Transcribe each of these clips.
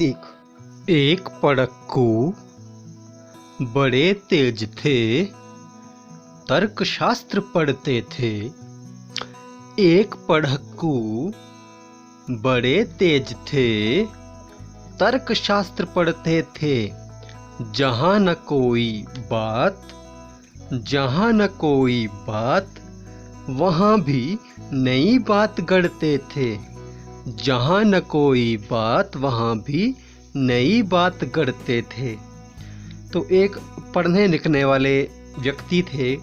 एक पड़क्कू बड़े तेज थे, तर्कशास्त्र पढ़ते थे। एक पड़क्कू बड़े तेज थे, तर्कशास्त्र पढ़ते थे। जहाँ न कोई बात, जहाँ न कोई बात, वहाँ भी नई बात गढ़ते थे। जहाँ न कोई बात, वहाँ भी नई बात गढ़ते थे। तो एक पढ़ने लिखने वाले व्यक्ति थे,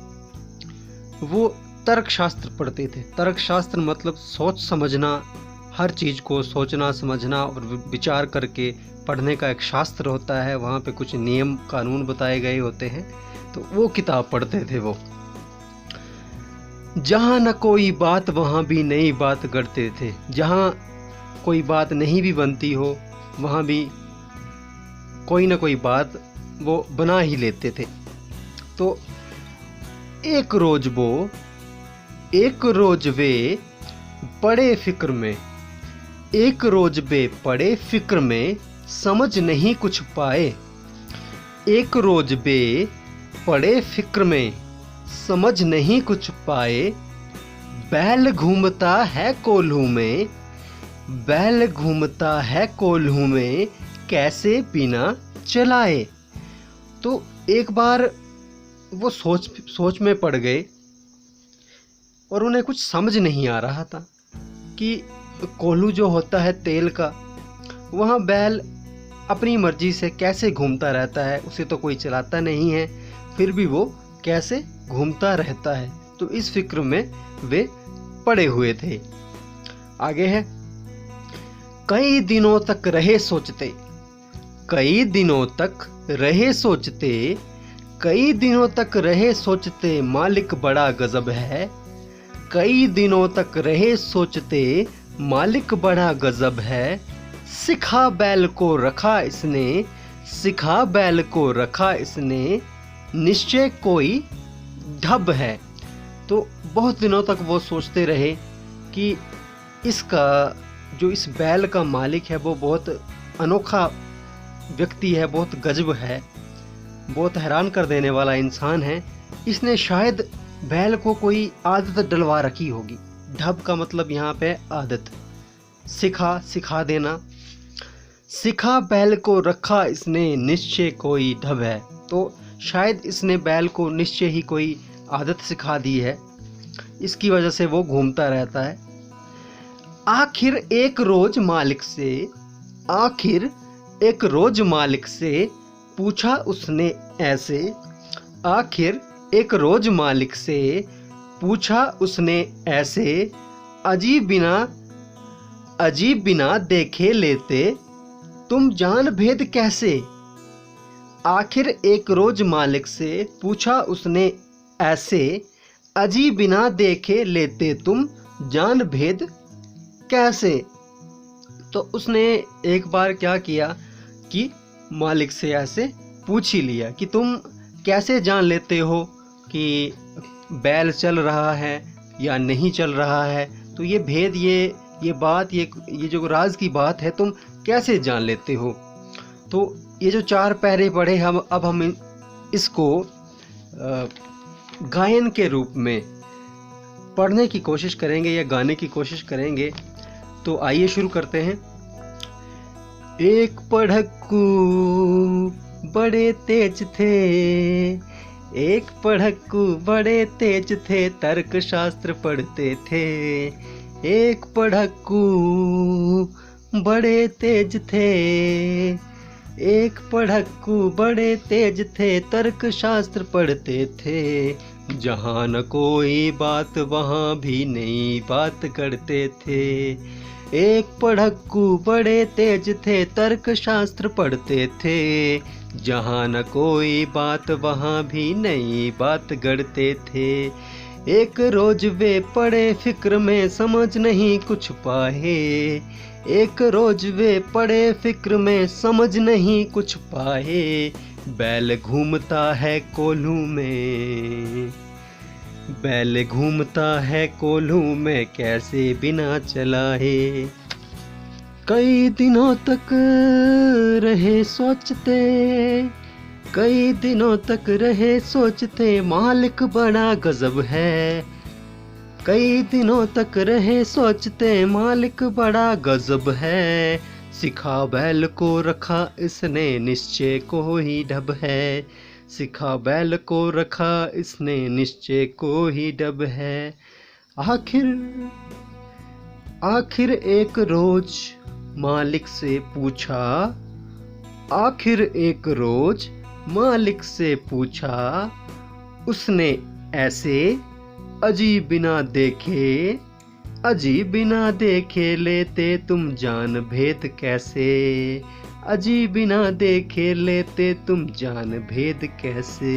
वो तर्कशास्त्र पढ़ते थे। तर्कशास्त्र मतलब सोच समझना, हर चीज़ को सोचना समझना और विचार करके पढ़ने का एक शास्त्र होता है। वहाँ पे कुछ नियम कानून बताए गए होते हैं, तो वो किताब पढ़ते थे वो। जहाँ न कोई बात, वहाँ भी नई बात गढ़ते थे। जहाँ कोई बात नहीं भी बनती हो, वहाँ भी कोई ना कोई बात वो बना ही लेते थे। तो एक रोज वे पड़े फिक्र में, एक रोज वे पड़े फिक्र में, समझ नहीं कुछ पाए। एक रोज वे पड़े फिक्र में, समझ नहीं कुछ पाए। बैल घूमता है कोल्हू में, बैल घूमता है कोल्हू में, कैसे बिना चलाए। तो एक बार वो सोच में पड़ गए और उन्हें कुछ समझ नहीं आ रहा था कि कोल्हू जो होता है तेल का, वहाँ बैल अपनी मर्जी से कैसे घूमता रहता है। उसे तो कोई चलाता नहीं है, फिर भी वो कैसे घूमता रहता है। तो इस फिक्र में वे पड़े हुए थे। आगे है, कई दिनों तक रहे सोचते, कई दिनों तक रहे सोचते, कई दिनों तक रहे सोचते, मालिक बड़ा गजब है। कई दिनों तक रहे सोचते, मालिक बड़ा गजब है। सिखा बैल को रखा इसने, सिखा बैल को रखा इसने, निश्चय कोई ढब है। तो बहुत दिनों तक वो सोचते रहे कि इसका जो इस बैल का मालिक है वो बहुत अनोखा व्यक्ति है, बहुत गजब है, बहुत हैरान कर देने वाला इंसान है। इसने शायद बैल को कोई आदत डलवा रखी होगी। ढब का मतलब यहाँ पे आदत, सिखा देना। सिखा बैल को रखा इसने, निश्चय कोई ढब है। तो शायद इसने बैल को निश्चय ही कोई आदत सिखा दी है, इसकी वजह से वो घूमता रहता है। आखिर एक रोज मालिक से, आखिर एक रोज मालिक से पूछा उसने ऐसे। आखिर एक रोज मालिक से पूछा उसने ऐसे, अजीब बिना देखे लेते तुम जान भेद कैसे। आखिर एक रोज मालिक से पूछा उसने ऐसे, अजीब बिना देखे लेते तुम जान भेद कैसे। तो उसने एक बार क्या किया कि मालिक से ऐसे पूछ ही लिया कि तुम कैसे जान लेते हो कि बैल चल रहा है या नहीं चल रहा है। तो ये भेद, ये बात, ये जो राज की बात है, तुम कैसे जान लेते हो। तो ये जो 4 पैरे पढ़े, अब हम इसको गायन के रूप में पढ़ने की कोशिश करेंगे या गाने की कोशिश करेंगे। तो आइए शुरू करते हैं। एक पढ़क्कू बड़े तेज थे, एक पढ़क्कू बड़े तेज थे, तर्कशास्त्र पढ़ते थे। एक पढ़क्कू बड़े तेज थे, एक पढ़क्कू बड़े तेज थे, तर्कशास्त्र पढ़ते थे। जहाँ न कोई बात, वहाँ भी नई बात करते थे। एक पढ़क्कू बड़े तेज थे, तर्कशास्त्र पढ़ते थे। जहाँ न कोई बात, वहाँ भी नई बात गढ़ते थे। एक रोज वे पड़े फिक्र में, समझ नहीं कुछ पाए। एक रोज वे पड़े फिक्र में, समझ नहीं कुछ पाए। बैल घूमता है कोल्हू में, बैल घूमता है कोल्हू में, कैसे बिना चलाए। कई दिनों तक रहे सोचते, कई दिनों तक रहे सोचते, मालिक बड़ा गजब है। कई दिनों तक रहे सोचते, मालिक बड़ा गजब है। सिखा बैल को रखा इसने, निश्चय को ही ढब है। सिखा बैल को रखा इसने, निश्चय को ही ढब है। आखिर एक रोज मालिक से पूछा, आखिर एक रोज मालिक से पूछा, उसने ऐसे अजीब बिना देखे, अजीब बिना देखे लेते तुम जान भेद कैसे। अजीब बिना देखे लेते तुम जान भेद कैसे।